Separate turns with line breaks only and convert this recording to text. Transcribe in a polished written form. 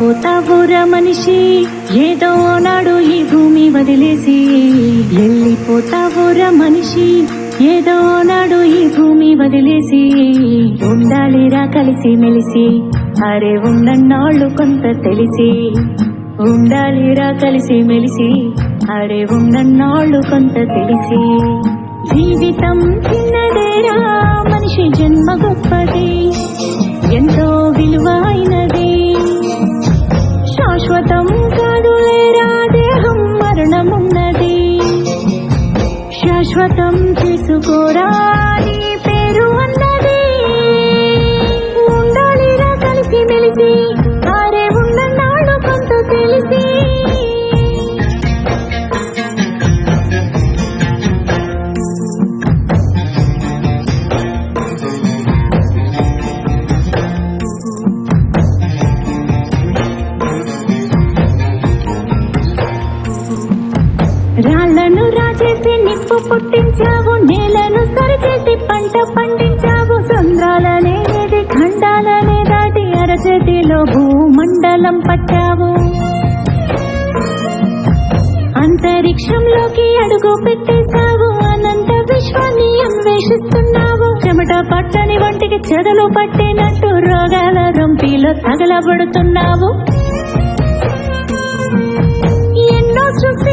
వెళ్ళిపోతావురా మనిషి ఏదో నాడు ఈ భూమి వదిలేసి. వెళ్ళిపోతావురా మనిషి ఏదో నాడు ఈ భూమి వదిలేసి. ఉండాలిరా కలిసి మెలిసి అరే ఉన్నన్నాళ్ళు కొంత తెలిసి. ఉండాలిరా కలిసి మెలిసి అరే ఉన్నన్నాళ్ళు కొంత తెలిసి. జీవితం చిన్నదేరా మనిషి జన్మ గొప్పది ఎంతో విలువైనది. శాశ్వతం కాదులేరా దేహం మరణమున్నది. శాశ్వతం చేసుకోరా నీ పేరు అన్నది. ఉండాలిరా కలిసి మెలిసి అరే ఉన్న నాడు కొంత తెలిసి. రాళ్లను రాచేసి నిప్పు పుట్టించావు, నేలను సరిచేసి పంట పండించావు. సంద్రాలనేది ఖండాలనే దాటి అరచేతిలో భూమండలం పట్టావు. అంతరిక్షంలోకి అడుగు పెట్టేశావు, అనంత విశ్వాన్ని అన్వేషిస్తున్నావు. చెమట పట్టని వంటికి చెదలు పట్టినట్టు రోగాల రంపిలో తగలబడుతున్నావు. ఎన్నో సృష్టి